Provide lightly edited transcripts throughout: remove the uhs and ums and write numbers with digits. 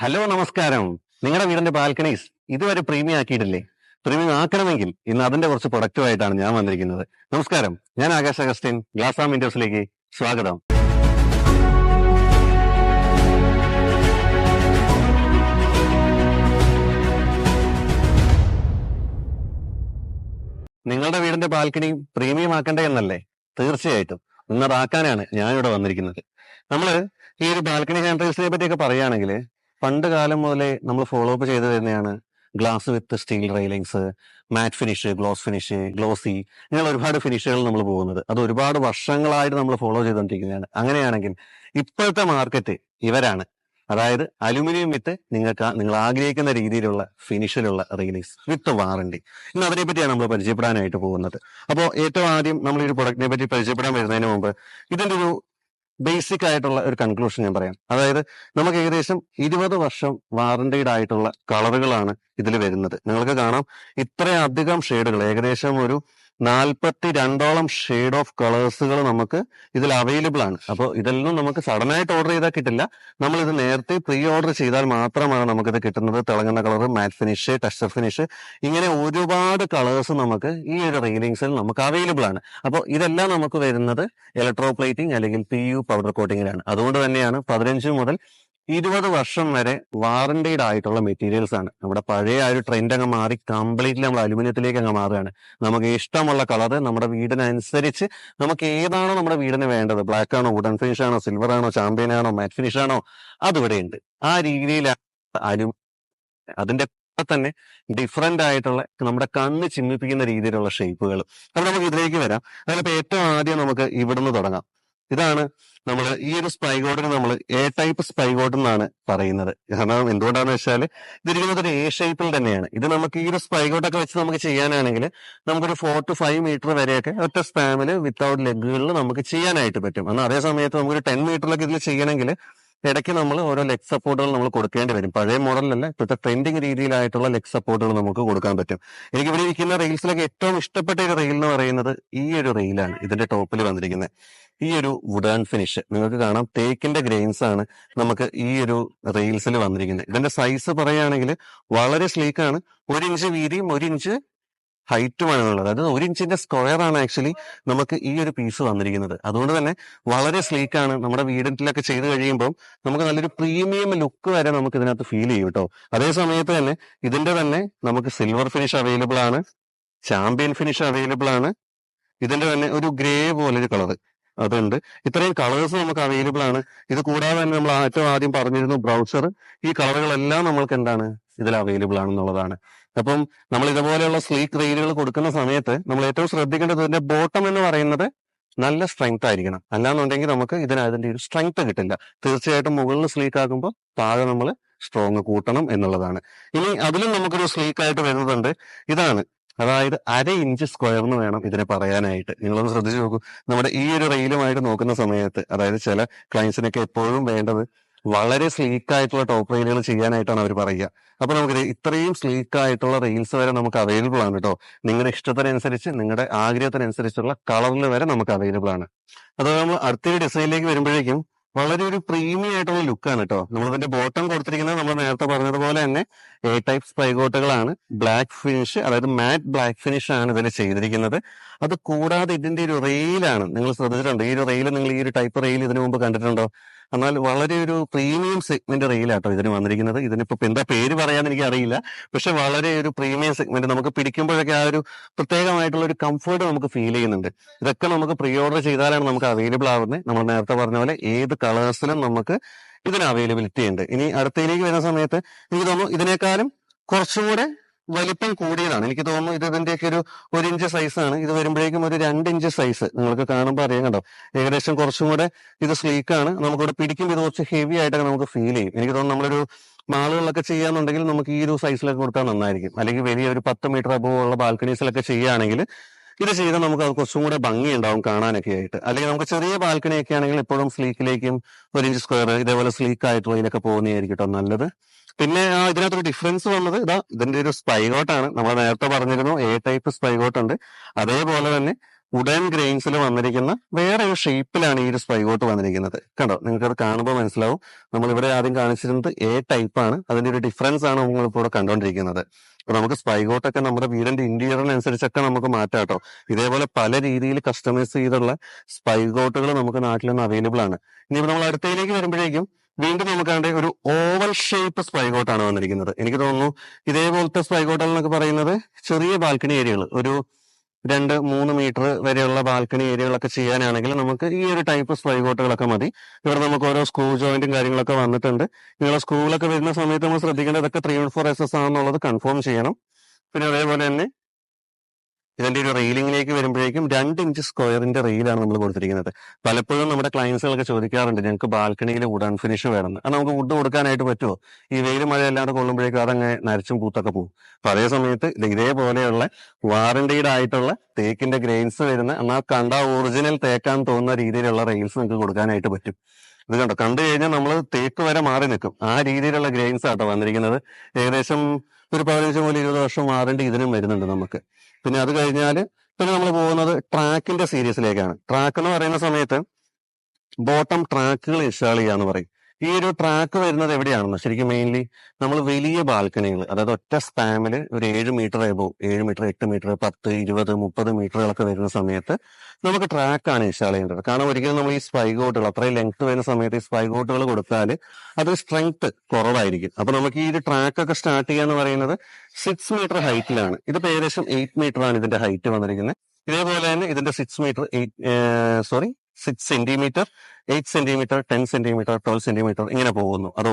Hello നമസ്കാരം. നിങ്ങളുടെ വീടിന്റെ ബാൽക്കണീസ് ഇതുവരെ പ്രീമിയം ആക്കിയിട്ടില്ലേ? പ്രീമിയം ആക്കണമെങ്കിൽ ഇന്ന് അതിന്റെ കുറച്ച് പ്രൊഡക്റ്റുമായിട്ടാണ് ഞാൻ വന്നിരിക്കുന്നത്. നമസ്കാരം, ഞാൻ ആകാശ് അഗസ്റ്റിൻ. ഗ്ലാസ് ആം ഇൻഡേഴ്സിലേക്ക് സ്വാഗതം. നിങ്ങളുടെ വീടിന്റെ ബാൽക്കണി പ്രീമിയം ആക്കണ്ടേ എന്നല്ലേ? തീർച്ചയായിട്ടും ഇന്നതാക്കാനാണ് ഞാനിവിടെ വന്നിരിക്കുന്നത്. നമ്മള് ഈ ഒരു ബാൽക്കണി ഹാൻഡ്രൈൽസിനെ പറ്റിയൊക്കെ പറയുകയാണെങ്കിൽ പണ്ട് കാലം മുതലേ നമ്മൾ ഫോളോ അപ്പ് ചെയ്ത് തന്നെയാണ് glass with steel railings, matte finish, gloss finish, glossy, ഇങ്ങനെ ഒരുപാട് ഫിനിഷുകൾ നമ്മൾ പോകുന്നത്. അത് ഒരുപാട് വർഷങ്ങളായിട്ട് നമ്മൾ ഫോളോ ചെയ്തുകൊണ്ടിരിക്കുന്നതാണ്. അങ്ങനെയാണെങ്കിൽ ഇപ്പോഴത്തെ മാർക്കറ്റ് ഇവരാണ്. അതായത് അലുമിനിയം വിത്ത് നിങ്ങൾ ആഗ്രഹിക്കുന്ന രീതിയിലുള്ള ഫിനിഷിലുള്ള റെയിലിങ്സ് വിത്ത് വാറണ്ടി. ഇന്ന് അതിനെ പറ്റിയാണ് നമ്മൾ പരിചയപ്പെടാനായിട്ട് പോകുന്നത്. അപ്പോൾ ഏറ്റവും ആദ്യം നമ്മൾ ഈ ഒരു പ്രൊഡക്റ്റിനെ പറ്റി പരിചയപ്പെടാൻ വരുന്നതിന് മുമ്പ് ഇതിന്റെ ഒരു ബേസിക് ആയിട്ടുള്ള ഒരു കൺക്ലൂഷൻ ഞാൻ പറയാം. അതായത് നമുക്ക് ഏകദേശം 20 വർഷം വാറണ്ടീഡ് ആയിട്ടുള്ള കളറുകളാണ് ഇതിൽ വരുന്നത്. നിങ്ങൾക്ക് കാണാം ഇത്രയധികം ഷെയ്ഡുകൾ, ഏകദേശം ഒരു 42ഓളം ഷെയ്ഡ് ഓഫ് കളേഴ്സുകൾ നമുക്ക് ഇതിൽ അവൈലബിൾ ആണ്. അപ്പോൾ ഇതെല്ലാം നമുക്ക് സഡനായിട്ട് ഓർഡർ ചെയ്താൽ കിട്ടില്ല. നമ്മൾ ഇത് നേരത്തെ പ്രീ ഓർഡർ ചെയ്താൽ മാത്രമാണ് നമുക്കിത് കിട്ടുന്നത്. തിളങ്ങുന്ന കളർ, മാറ്റ് ഫിനിഷ്, ടെക്സ്ചർ ഫിനിഷ്, ഇങ്ങനെ ഒരുപാട് കളേഴ്സ് നമുക്ക് ഈ ഒരു റെയിലിങ്സിൽ നമുക്ക് അവൈലബിൾ ആണ്. അപ്പോൾ ഇതെല്ലാം നമുക്ക് വരുന്നത് ഇലക്ട്രോപ്ലേറ്റിംഗ് അല്ലെങ്കിൽ PU പൗഡർ കോട്ടിങ്ങിലാണ്. അതുകൊണ്ട് തന്നെയാണ് 15 മുതൽ 20 വർഷം വരെ വാറണ്ടീഡ് ആയിട്ടുള്ള മെറ്റീരിയൽസ് ആണ്. നമ്മുടെ പഴയ ആ ഒരു ട്രെൻഡ് അങ്ങ് മാറി കംപ്ലീറ്റ്ലി നമ്മൾ അലുമിനിയത്തിലേക്ക് അങ്ങ് മാറുകയാണ്. നമുക്ക് ഇഷ്ടമുള്ള കളർ നമ്മുടെ വീടിനനുസരിച്ച് നമുക്ക് ഏതാണോ നമ്മുടെ വീടിന് വേണ്ടത്, ബ്ലാക്ക് ആണോ, വുഡൻ ഫിനിഷ് ആണോ, സിൽവർ ആണോ, ചാമ്പ്യൻ ആണോ, മാറ്റ് ഫിനിഷ് ആണോ, അതിവിടെ ഉണ്ട്. ആ രീതിയിലാണ് അതിന്റെ തന്നെ ഡിഫറെന്റ് ആയിട്ടുള്ള നമ്മുടെ കണ്ണ് ചിമ്മിപ്പിക്കുന്ന രീതിയിലുള്ള ഷേപ്പുകൾ. അപ്പൊ നമുക്ക് ഇതിലേക്ക് വരാം. അതിലിപ്പോ ഏറ്റവും ആദ്യം നമുക്ക് ഇവിടുന്ന് തുടങ്ങാം. ഇതാണ് നമ്മൾ ഈ ഒരു സ്പൈഗോട്ടിന് നമ്മൾ ടൈപ്പ് സ്പൈഗോട്ട് എന്നാണ് പറയുന്നത്. കാരണം എന്തുകൊണ്ടാണെന്ന് വെച്ചാൽ ഇതിരിക്കുന്നത് ഒരു ഷേപ്പിൽ തന്നെയാണ്. ഇത് നമുക്ക് ഈ ഒരു സ്പൈഗോട്ടൊക്കെ വെച്ച് നമുക്ക് ചെയ്യാനാണെങ്കിൽ നമുക്കൊരു 4 to 5 മീറ്റർ വരെയൊക്കെ ഒറ്റ സ്പാമില് വിത്തൗട്ട് ലെഗുകളിൽ നമുക്ക് ചെയ്യാനായിട്ട് പറ്റും. എന്നാൽ അതേ സമയത്ത് നമുക്കൊരു 10 മീറ്ററിലൊക്കെ ഇതിൽ ചെയ്യണമെങ്കിൽ ഇടയ്ക്ക് നമ്മൾ ഓരോ ലെഗ് സപ്പോർട്ടുകൾ നമ്മൾ കൊടുക്കേണ്ടി വരും. പഴയ മോഡലല്ല, ഇപ്പോഴത്തെ ട്രെൻഡിങ് രീതിയിലായിട്ടുള്ള ലെഗ് സപ്പോർട്ടുകൾ നമുക്ക് കൊടുക്കാൻ പറ്റും. എനിക്ക് ഇവിടെ ഇരിക്കുന്ന റെയിൽസിലൊക്കെ ഏറ്റവും ഇഷ്ടപ്പെട്ട ഒരു റെയിൽ എന്ന് പറയുന്നത് ഈ ഒരു റെയിലാണ്. ഇതിന്റെ ടോപ്പിൽ വന്നിരിക്കുന്നത് ഈ ഒരു വുഡൻ ഫിനിഷ് നിങ്ങൾക്ക് കാണാം. തേക്കിന്റെ ഗ്രെയിൻസ് ആണ് നമുക്ക് ഈ ഒരു റെയിൽസിൽ വന്നിരിക്കുന്നത്. ഇതിന്റെ സൈസ് പറയുകയാണെങ്കിൽ വളരെ സ്ലീക്കാണ്. 1 ഇഞ്ച് വീതിയും 1 ഇഞ്ച് ഹൈറ്റുമാണുള്ളത്. അതായത് 1 ഇഞ്ചിന്റെ സ്ക്വയർ ആണ് ആക്ച്വലി നമുക്ക് ഈ ഒരു പീസ് വന്നിരിക്കുന്നത്. അതുകൊണ്ട് തന്നെ വളരെ സ്ലീക്കാണ്. നമ്മുടെ വീടിലൊക്കെ ചെയ്ത് കഴിയുമ്പോൾ നമുക്ക് നല്ലൊരു പ്രീമിയം ലുക്ക് വരെ നമുക്ക് ഇതിനകത്ത് ഫീൽ ചെയ്യും കേട്ടോ. അതേ സമയത്ത് തന്നെ ഇതിന്റെ തന്നെ നമുക്ക് സിൽവർ ഫിനിഷ് അവൈലബിൾ ആണ്, ചാമ്പ്യൻ ഫിനിഷ് അവൈലബിൾ ആണ്, ഇതിന്റെ തന്നെ ഒരു ഗ്രേ പോലൊരു കളർ അതുണ്ട്. ഇത്രയും കളേഴ്സ് നമുക്ക് അവൈലബിൾ ആണ്. ഇത് കൂടാതെ തന്നെ നമ്മൾ ഏറ്റവും ആദ്യം പറഞ്ഞിരുന്നു ബ്രൗസർ. ഈ കളറുകളെല്ലാം നമ്മൾക്ക് എന്താണ് ഇതിൽ അവൈലബിൾ ആണെന്നുള്ളതാണ്. അപ്പം നമ്മൾ ഇതുപോലെയുള്ള സ്ലീക്ക് റെയിലുകൾ കൊടുക്കുന്ന സമയത്ത് നമ്മൾ ഏറ്റവും ശ്രദ്ധിക്കേണ്ടത് ഇതിന്റെ ബോട്ടം എന്ന് പറയുന്നത് നല്ല സ്ട്രെങ്ത് ആയിരിക്കണം. അല്ലാന്നുണ്ടെങ്കിൽ നമുക്ക് അതിന്റെ ഒരു സ്ട്രെങ്ത് കിട്ടില്ല. തീർച്ചയായിട്ടും മുകളിൽ സ്ലീക്ക് ആകുമ്പോൾ താഴെ നമ്മൾ സ്ട്രോങ് കൂട്ടണം എന്നുള്ളതാണ്. ഇനി അതിലും നമുക്കൊരു സ്ലീക്ക് ആയിട്ട് വരുന്നുണ്ട്. ഇതാണ്, അതായത് 1/2 ഇഞ്ച് സ്ക്വയർ എന്ന് വേണം ഇതിനെ പറയാനായിട്ട്. നിങ്ങളൊന്ന് ശ്രദ്ധിച്ചു നോക്കൂ. നമ്മുടെ ഈ ഒരു റെയിലുമായിട്ട് നോക്കുന്ന സമയത്ത്, അതായത് ചില ക്ലയൻസിനൊക്കെ എപ്പോഴും വേണ്ടത് വളരെ സ്ലീക്ക് ആയിട്ടുള്ള ടോപ്പ് റെയിലുകൾ ചെയ്യാനായിട്ടാണ് അവർ പറയുക. അപ്പൊ നമുക്ക് ഇത്രയും സ്ലീക്ക് ആയിട്ടുള്ള റെയിൽസ് വരെ നമുക്ക് അവൈലബിൾ ആണ് കേട്ടോ. നിങ്ങളുടെ ഇഷ്ടത്തിനനുസരിച്ച്, നിങ്ങളുടെ ആഗ്രഹത്തിനനുസരിച്ചുള്ള കളറിൽ വരെ നമുക്ക് അവൈലബിൾ ആണ്. അതുപോലെ നമ്മൾ അടുത്തൊരു ഡിസൈനിലേക്ക് വരുമ്പോഴേക്കും വളരെ ഒരു പ്രീമിയം ആയിട്ടുള്ള ലുക്കാണ് കേട്ടോ. നമ്മളിതിന്റെ ബോട്ടം കൊടുത്തിരിക്കുന്നത് നമ്മൾ നേരത്തെ പറഞ്ഞതുപോലെ തന്നെ ടൈപ്പ് സ്പൈഗോട്ടുകളാണ്. ബ്ലാക്ക് ഫിനിഷ്, അതായത് മാറ്റ് ബ്ലാക്ക് ഫിനിഷ് ആണ് ഇതിൽ ചെയ്തിരിക്കുന്നത്. അത് കൂടാതെ ഇതിന്റെ ഒരു റെയിലാണ്, നിങ്ങൾ ശ്രദ്ധിച്ചിട്ടുണ്ടോ? ഈ ഒരു റെയിൽ നിങ്ങൾ ഈ ഒരു ടൈപ്പ് റെയിൽ ഇതിനു മുമ്പ് കണ്ടിട്ടുണ്ടോ? എന്നാൽ വളരെ ഒരു പ്രീമിയം സെഗ്മെന്റ് റെയിലാട്ടോ ഇതിന് വന്നിരിക്കുന്നത്. ഇതിനിപ്പോ എന്താ പേര് പറയാന്ന് എനിക്ക് അറിയില്ല. പക്ഷെ വളരെ ഒരു പ്രീമിയം സെഗ്മെന്റ്, നമുക്ക് പിടിക്കുമ്പോഴൊക്കെ ആ ഒരു പ്രത്യേകമായിട്ടുള്ള ഒരു കംഫർട്ട് നമുക്ക് ഫീൽ ചെയ്യുന്നുണ്ട്. ഇതൊക്കെ നമുക്ക് പ്രീ ഓർഡർ ചെയ്താലാണ് നമുക്ക് അവൈലബിൾ ആവുന്നത്. നമ്മൾ നേരത്തെ പറഞ്ഞ പോലെ ഏത് കളേഴ്സിലും നമുക്ക് ഇതിന് അവൈലബിലിറ്റി ഉണ്ട്. ഇനി അടുത്തയിലേക്ക് വരുന്ന സമയത്ത് എനിക്ക് തോന്നുന്നു ഇതിനേക്കാളും കുറച്ചും കൂടെ വലിപ്പം കൂടിയതാണ്. എനിക്ക് തോന്നുന്നു ഇതിന്റെയൊക്കെ ഒരു 1 ഇഞ്ച് സൈസാണ്. ഇത് വരുമ്പോഴേക്കും ഒരു 2 ഇഞ്ച് സൈസ് നിങ്ങൾക്ക് കാണുമ്പോൾ അറിയാൻ കണ്ടോ. ഏകദേശം കുറച്ചും കൂടെ ഇത് സ്ലീക്കാണ്. നമുക്കിവിടെ പിടിക്കുമ്പോൾ ഇത് കുറച്ച് ഹെവി ആയിട്ടൊക്കെ നമുക്ക് ഫീൽ ചെയ്യും. എനിക്ക് തോന്നുന്നു നമ്മളൊരു മാളുകളിലൊക്കെ ചെയ്യാന്നുണ്ടെങ്കിൽ നമുക്ക് ഈ ഒരു സൈസിലൊക്കെ കൊടുത്താൽ നന്നായിരിക്കും. അല്ലെങ്കിൽ വലിയ ഒരു 10 മീറ്റർ അബോവ് ഉള്ള ബാൽക്കണീസിലൊക്കെ ചെയ്യുകയാണെങ്കിൽ ഇത് ചെയ്താൽ നമുക്ക് അത് കുറച്ചും കൂടെ ഭംഗി ഉണ്ടാവും കാണാനൊക്കെ ആയിട്ട്. അല്ലെങ്കിൽ നമുക്ക് ചെറിയ ബാൽക്കണി ഒക്കെ ആണെങ്കിൽ എപ്പോഴും സ്ലീക്കിലേക്കും 1 ഇഞ്ച് സ്ക്വയർ ഇതേപോലെ സ്ലീക്ക് ആയിട്ടുള്ള ഇതിലൊക്കെ പോകുന്നതായിരിക്കും കേട്ടോ നല്ലത്. പിന്നെ ഇതിനകത്തൊരു ഡിഫറൻസ് വന്നത് ഇതിന്റെ ഒരു സ്പൈഗോട്ടാണ്. നമ്മൾ നേരത്തെ പറഞ്ഞിരുന്നു ടൈപ്പ് സ്പൈഗോട്ട് ഉണ്ട്. അതേപോലെ തന്നെ വുഡൻ ഗ്രെയിൻസിൽ വന്നിരിക്കുന്ന വേറെ ഒരു ഷേപ്പിലാണ് ഈ ഒരു സ്പൈഗോട്ട് വന്നിരിക്കുന്നത്. കണ്ടോ, നിങ്ങൾക്ക് അത് കാണുമ്പോൾ മനസ്സിലാവും. നമ്മൾ ഇവിടെ ആദ്യം കാണിച്ചിരുന്നത് എ ടൈപ്പ് ആണ്, അതിന്റെ ഒരു ഡിഫറൻസ് ആണ് നമ്മളിപ്പോൾ ഇവിടെ കണ്ടുകൊണ്ടിരിക്കുന്നത്. അപ്പൊ നമുക്ക് സ്പൈഗോട്ടൊക്കെ നമ്മുടെ വീടിന്റെ ഇന്റീരിയറിനനുസരിച്ചൊക്കെ നമുക്ക് മാറ്റാം കേട്ടോ. ഇതേപോലെ പല രീതിയിൽ കസ്റ്റമൈസ് ചെയ്തുള്ള സ്പൈഗോട്ടുകൾ നമുക്ക് നാട്ടിൽ നിന്ന് അവൈലബിൾ ആണ്. ഇനിയിപ്പോ നമ്മൾ അടുത്തയിലേക്ക് വരുമ്പോഴേക്കും വീണ്ടും നമുക്കാണ്ട് ഒരു ഓവൽ ഷേപ്പ് സ്പൈഗോട്ടാണ് വന്നിരിക്കുന്നത്. എനിക്ക് തോന്നുന്നു ഇതേപോലത്തെ സ്പൈഗോട്ടുകൾ എന്നൊക്കെ പറയുന്നത് ചെറിയ ബാൽക്കണി ഏരിയകൾ, ഒരു 2-3 മീറ്റർ വരെയുള്ള ബാൽക്കണി ഏരിയകളൊക്കെ ചെയ്യാനാണെങ്കിൽ നമുക്ക് ഈ ഒരു ടൈപ്പ് സ്പൈഗോട്ടുകളൊക്കെ മതി. ഇവിടെ നമുക്ക് ഓരോ സ്ക്രൂ ജോയിന്റും കാര്യങ്ങളൊക്കെ വന്നിട്ടുണ്ട്. നിങ്ങളെ സ്ക്രൂവിലൊക്കെ വരുന്ന സമയത്ത് നമ്മൾ ശ്രദ്ധിക്കേണ്ടത് ഇതൊക്കെ 314SS ആണെന്നുള്ളത് കൺഫേം ചെയ്യണം. പിന്നെ അതേപോലെ തന്നെ ഇതിന്റെ ഒരു റെയിലിംഗിലേക്ക് വരുമ്പോഴേക്കും 2 ഇഞ്ച് സ്ക്വയറിന്റെ റെയിലാണ് നമ്മൾ കൊടുത്തിരിക്കുന്നത്. പലപ്പോഴും നമ്മുടെ ക്ലയൻസുകളൊക്കെ ചോദിക്കാറുണ്ട്, ഞങ്ങൾക്ക് ബാൽക്കണിയിൽ വുഡൻ ഫിനിഷ് വേണമെന്ന്. അത് നമുക്ക് വുഡ് കൊടുക്കാനായിട്ട് പറ്റുമോ? ഈ വെയിൽ മഴ അല്ലാണ്ട് കൊള്ളുമ്പോഴേക്കും അതങ്ങ് നരച്ചും പൂത്തൊക്കെ പോകും. അപ്പൊ അതേ സമയത്ത് ഇതേപോലെയുള്ള വാറന്റീഡ് ആയിട്ടുള്ള തേക്കിന്റെ ഗ്രെയിൻസ് വരുന്ന, എന്നാൽ കണ്ട ഒറിജിനൽ തേക്കാൻ തോന്നുന്ന രീതിയിലുള്ള റെയിൽസ് നിങ്ങൾക്ക് കൊടുക്കാനായിട്ട് പറ്റും. ഇത് കണ്ടോ, കണ്ടു കഴിഞ്ഞാൽ നമ്മൾ തേക്ക് വരെ മാറി നിൽക്കും. ആ രീതിയിലുള്ള ഗ്രെയിൻസ് ആട്ടോ വന്നിരിക്കുന്നത്. ഏകദേശം ഒരു 15 മുതൽ 20 വർഷം വാറണ്ടി ഇതിനും വരുന്നുണ്ട് നമുക്ക്. പിന്നെ അത് കഴിഞ്ഞാൽ പിന്നെ നമ്മൾ പോകുന്നത് ട്രാക്കിന്റെ സീരീസിലേക്കാണ്. ട്രാക്ക് എന്ന് പറയുന്ന സമയത്ത് ബോട്ടം ട്രാക്കുകൾ ഇൻസ്റ്റാൾ ചെയ്യാന്ന് പറയും. ഈ ഒരു ട്രാക്ക് വരുന്നത് എവിടെയാണെന്ന് ശരിക്കും മെയിൻലി നമ്മൾ വലിയ ബാൽക്കണികൾ, അതായത് ഒറ്റ സ്പാമിൽ ഒരു 7 മീറ്റർ എബോ, 7 മീറ്റർ 8 മീറ്റർ 10 20 30 മീറ്ററുകളൊക്കെ വരുന്ന സമയത്ത് നമുക്ക് ട്രാക്കാണ് ഇൻസ്റ്റാൾ ചെയ്യേണ്ടത്. കാരണം ഒരിക്കലും നമ്മൾ ഈ സ്പൈഗോട്ടുകൾ അത്രയും ലെങ്ത് വരുന്ന സമയത്ത് ഈ സ്പൈഗോട്ടുകൾ കൊടുത്താൽ അത് സ്ട്രെങ്ത് കുറവായിരിക്കും. അപ്പൊ നമുക്ക് ഈ ഒരു ട്രാക്ക് ഒക്കെ സ്റ്റാർട്ട് ചെയ്യാന്ന് പറയുന്നത് 6 മീറ്റർ ഹൈറ്റിലാണ്. ഇതിപ്പോ ഏകദേശം 8 മീറ്റർ ആണ് ഇതിന്റെ ഹൈറ്റ് വന്നിരിക്കുന്നത്. ഇതേപോലെ തന്നെ ഇതിന്റെ 6 സെന്റിമീറ്റർ 8 സെന്റിമീറ്റർ 10 സെന്റിമീറ്റർ 12 സെന്റിമീറ്റർ ഇങ്ങനെ പോകുന്നു. അത്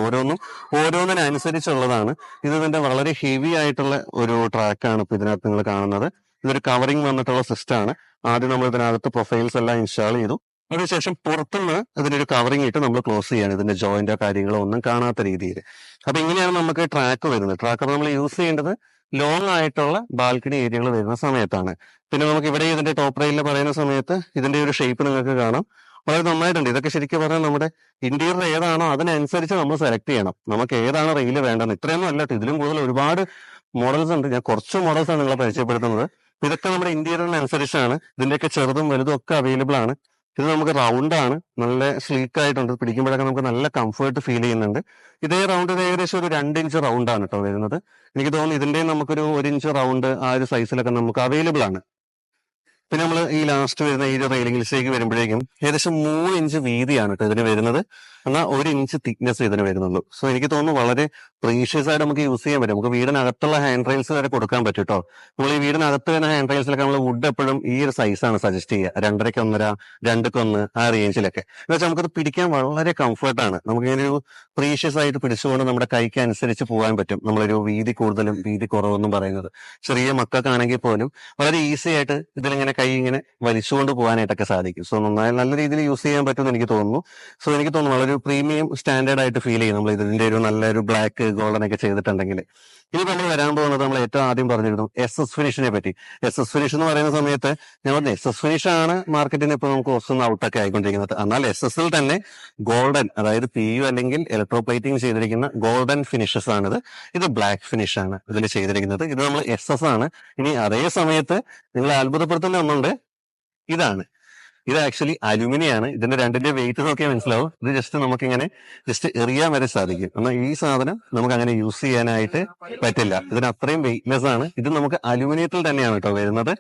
ഓരോന്നിനനുസരിച്ചുള്ളതാണ്. ഇത് ഇതിന്റെ വളരെ ഹെവി ആയിട്ടുള്ള ഒരു ട്രാക്കാണ് ഇപ്പൊ ഇതിനകത്ത് നിങ്ങൾ കാണുന്നത്. ഇതൊരു കവറിങ് വന്നിട്ടുള്ള സിസ്റ്റം ആണ്. ആദ്യം നമ്മൾ ഇതിനകത്ത് പ്രൊഫൈൽസ് എല്ലാം ഇൻസ്റ്റാൾ ചെയ്തു. അതിനുശേഷം പുറത്തുനിന്ന് ഇതിനൊരു കവറിങ് ഇട്ട് നമ്മൾ ക്ലോസ് ചെയ്യാണ്, ഇതിന്റെ ജോയിന്റോ കാര്യങ്ങളോ ഒന്നും കാണാത്ത രീതിയിൽ. അപ്പൊ ഇങ്ങനെയാണ് നമുക്ക് ട്രാക്ക് വരുന്നത്. ട്രാക്കർ നമ്മൾ യൂസ് ചെയ്യേണ്ടത് ലോങ് ആയിട്ടുള്ള ബാൽക്കണി ഏരിയകൾ വരുന്ന സമയത്താണ്. പിന്നെ നമുക്ക് ഇവിടെ ഇതിന്റെ ടോപ്പ് റെയിലിൽ പറയുന്ന സമയത്ത് ഇതിന്റെ ഒരു ഷേപ്പ് നിങ്ങൾക്ക് കാണാം, വളരെ നന്നായിട്ടുണ്ട്. ഇതൊക്കെ ശരിക്കും പറഞ്ഞാൽ നമ്മുടെ ഇന്റീരിയർ ഏതാണോ അതിനനുസരിച്ച് നമ്മൾ സെലക്ട് ചെയ്യണം. നമുക്ക് ഏതാണ് റെയിൽ വേണ്ടത്. ഇത്രയൊന്നും അല്ല, ഇതിലും കൂടുതൽ ഒരുപാട് മോഡൽസ് ഉണ്ട്. ഞാൻ കുറച്ച് മോഡൽസ് ആണ് നിങ്ങളെ പരിചയപ്പെടുത്തുന്നത്. ഇതൊക്കെ നമ്മുടെ ഇന്റീരിയറിനനുസരിച്ചാണ്. ഇതിന്റെയൊക്കെ ചെറുതും വലുതും ഒക്കെ അവൈലബിൾ ആണ്. ഇത് നമുക്ക് റൗണ്ട് ആണ്, നല്ല സ്ലീക്ക് ആയിട്ടുണ്ട്. പിടിക്കുമ്പോഴൊക്കെ നമുക്ക് നല്ല കംഫർട്ട് ഫീൽ ചെയ്യുന്നുണ്ട്. ഇതേ റൗണ്ട് ഇത് ഏകദേശം ഒരു 2 ഇഞ്ച് റൗണ്ട് ആണ് കേട്ടോ വരുന്നത്. എനിക്ക് തോന്നുന്നു ഇതിന്റെ നമുക്കൊരു 1 ഇഞ്ച് റൗണ്ട് ആ ഒരു സൈസിലൊക്കെ നമുക്ക് അവൈലബിൾ ആണ്. പിന്നെ നമ്മൾ ഈ ലാസ്റ്റ് വരുന്ന ഈ റെയിലിംഗിലേക്ക് വരുമ്പോഴേക്കും ഏകദേശം 3 ഇഞ്ച് വീതിയാണ് കേട്ടോ ഇതിന് വരുന്നത്. എന്നാൽ 1 ഇഞ്ച് തിക്നെസ് ഇതിന് വരുന്നുള്ളൂ. സോ എനിക്ക് തോന്നുന്നു വളരെ പ്രീഷ്യസ് ആയിട്ട് നമുക്ക് യൂസ് ചെയ്യാൻ പറ്റും. നമുക്ക് വീടിനകത്തുള്ള ഹാൻഡ് റെയിൽസ് വരെ കൊടുക്കാൻ പറ്റും കേട്ടോ. നമ്മൾ ഈ വീടിനകത്ത് വരുന്ന ഹാൻഡ് റെയിൽസിലൊക്കെ നമ്മൾ വുഡ് എപ്പോഴും ഈ ഒരു സൈസാണ് സജസ്റ്റ് ചെയ്യുക, 2.5 1.5 2 ആ റേഞ്ചിലൊക്കെ. എന്ന് വെച്ചാൽ നമുക്കത് പിടിക്കാൻ വളരെ കംഫർട്ടാണ്. നമുക്ക് ഇങ്ങനെ ഒരു പ്രീഷ്യസ് ആയിട്ട് പിടിച്ചുകൊണ്ട് നമ്മുടെ കൈക്ക് അനുസരിച്ച് പോകാൻ പറ്റും. നമ്മളൊരു വീതി കൂടുതലും വീതി കുറവെന്നും പറയുന്നത് ചെറിയ മക്കൾക്കാണെങ്കിൽ പോലും വളരെ ഈസി ആയിട്ട് ഇതിലിങ്ങനെ കൈ ഇങ്ങനെ വലിച്ചുകൊണ്ട് പോകാനായിട്ടൊക്കെ സാധിക്കും. സോ നന്നായി നല്ല രീതിയിൽ യൂസ് ചെയ്യാൻ പറ്റുമെന്ന് എനിക്ക് തോന്നുന്നു. സോ എനിക്ക് തോന്നുന്നു വളരെ പ്രീമിയം സ്റ്റാൻഡേർഡ് ആയിട്ട് ഫീൽ ചെയ്യും നമ്മൾ ഇതിന്റെ ഒരു നല്ലൊരു ബ്ലാക്ക് ഗോൾഡൻ ഒക്കെ ചെയ്തിട്ടുണ്ടെങ്കിൽ. ഇനി നമ്മൾ വരാൻ പോകുന്നത് നമ്മൾ ഏറ്റവും ആദ്യം പറഞ്ഞിരുന്നു SS ഫിനിഷിനെ പറ്റി. SS ഫിനിഷ് എന്ന് പറയുന്ന സമയത്ത് ഞാൻ പറഞ്ഞു SS ഫിനിഷ് ആണ് മാർക്കറ്റിന് ഇപ്പൊ നമുക്ക് ഒന്നും ഔട്ടൊക്കെ ആയിക്കൊണ്ടിരിക്കുന്നത്. എന്നാൽ SS ൽ തന്നെ ഗോൾഡൻ, അതായത് PU അല്ലെങ്കിൽ ഇലക്ട്രോപ്ലേറ്റിംഗ് ചെയ്തിരിക്കുന്ന ഗോൾഡൻ ഫിനിഷസ് ആണിത്. ഇത് ബ്ലാക്ക് ഫിനിഷ് ആണ് ഇതിൽ ചെയ്തിരിക്കുന്നത്. ഇത് നമ്മൾ SS ആണ്. ഇനി അതേ സമയത്ത് നിങ്ങളെ അത്ഭുതപ്പെടുത്തുന്ന ഒന്നുണ്ട്, ഇത് ആക്ച്വലി അലുമിനിയാണ്. ഇതിന്റെ രണ്ടിന്റെ വെയിറ്റ് നോക്കിയാൽ മനസ്സിലാവും. ഇത് നമുക്കിങ്ങനെ എറിയാൻ വരെ സാധിക്കും. എന്നാൽ ഈ സാധനം നമുക്ക് അങ്ങനെ യൂസ് ചെയ്യാനായിട്ട് പറ്റില്ല. ഇതിന് അത്രയും വെയിറ്റ്ലെസ് ആണ്. ഇത് നമുക്ക് അലുമിനിയത്തിൽ തന്നെയാണ് കേട്ടോ വരുന്നത്.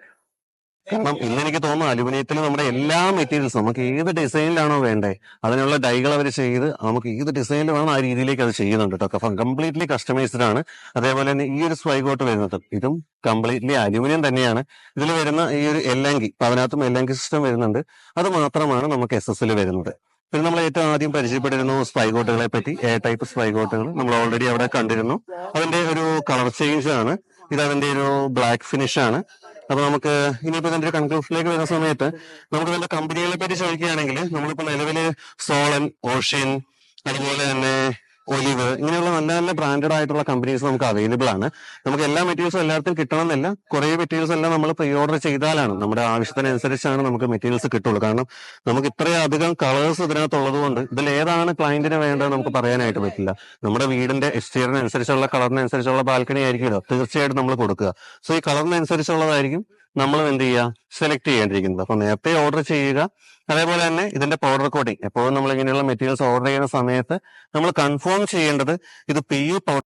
കാരണം ഇന്ന് എനിക്ക് തോന്നുന്നു അലുമിനിയത്തിൽ നമ്മുടെ എല്ലാ മെറ്റീരിയൽസും നമുക്ക് ഏത് ഡിസൈനിലാണോ വേണ്ടേ അതിനുള്ള ഡൈകൾ അവർ ചെയ്ത് നമുക്ക് ഏത് ഡിസൈനിൽ വേണം ആ രീതിയിലേക്ക് അത് ചെയ്യുന്നുണ്ട് കേട്ടോ. കംപ്ലീറ്റ്ലി കസ്റ്റമൈസ്ഡ് ആണ്. അതേപോലെ തന്നെ ഈ ഒരു സ്പൈഗോട്ട് വരുന്നത് ഇതും കംപ്ലീറ്റ്ലി അലുമിനിയം തന്നെയാണ്. ഇതിൽ വരുന്ന ഈ ഒരു എല്ലങ്കി, അതിനകത്തും എല്ലങ്കി സിസ്റ്റം വരുന്നുണ്ട്. അത് മാത്രമാണ് നമുക്ക് SS ൽ വരുന്നത്. പിന്നെ നമ്മൾ ഏറ്റവും ആദ്യം പരിചയപ്പെട്ടിരുന്നു സ്പൈഗോട്ടുകളെ പറ്റി. എ ടൈപ്പ് സ്പൈഗോട്ടുകൾ നമ്മൾ ഓൾറെഡി അവിടെ കണ്ടിരുന്നു. അതിന്റെ ഒരു കളർ ചേഞ്ച് ആണ്. ഇത് അതിന്റെ ഒരു ബ്ലാക്ക് ഫിനിഷ് ആണ്. അപ്പൊ നമുക്ക് ഇനിയിപ്പോ ഇതിന്റെ കൺക്ലൂഷനിലേക്ക് വരുന്ന സമയത്ത് നമുക്ക് ഇതിന്റെ കമ്പനികളെ പറ്റി ചോദിക്കുകയാണെങ്കിൽ നമ്മളിപ്പോ നിലവില് സോളൻ, ഓഷ്യൻ, അതുപോലെ തന്നെ ഒലിവ്, ഇങ്ങനെയുള്ള നല്ല നല്ല ബ്രാൻഡഡ് ആയിട്ടുള്ള കമ്പനീസ് നമുക്ക് അവൈലബിൾ ആണ്. നമുക്ക് എല്ലാ മെറ്റീരിയൽസും എല്ലായിടത്തും കിട്ടണമെന്നില്ല. കുറെ മെറ്റീരിയൽസ് എല്ലാം നമ്മൾ പ്രീ ഓർഡർ ചെയ്താലാണ് നമ്മുടെ ആവശ്യത്തിനനുസരിച്ചാണ് നമുക്ക് മെറ്റീരിയൽസ് കിട്ടുള്ളൂ. കാരണം നമുക്ക് ഇത്രയധികം കളേഴ്സ് ഇതിനകത്തുള്ളത് കൊണ്ട് ഇതിൽ ഏതാണ് ക്ലയന്റിന് വേണ്ടത് നമുക്ക് പറയാനായിട്ട് പറ്റില്ല. നമ്മുടെ വീടിന്റെ എക്സ്റ്റീരിയറിനനുസരിച്ചുള്ള കളറിനനുസരിച്ചുള്ള ബാൽക്കണി ആയിരിക്കുമല്ലോ തീർച്ചയായിട്ടും നമ്മൾ കൊടുക്കുക. സോ ഈ കളറിനനുസരിച്ചുള്ളതായിരിക്കും നമ്മൾ എന്ത് ചെയ്യുക, സെലക്ട് ചെയ്യേണ്ടിയിരിക്കുന്നത്. അപ്പൊ നേരത്തെ ഓർഡർ ചെയ്യുക. അതേപോലെ തന്നെ ഇതിന്റെ പൗഡർ കോട്ടിങ് എപ്പോഴും നമ്മൾ ഇങ്ങനെയുള്ള മെറ്റീരിയൽസ് ഓർഡർ ചെയ്യുന്ന സമയത്ത് നമ്മൾ കൺഫേം ചെയ്യേണ്ടത് ഇത് PU പൗഡർ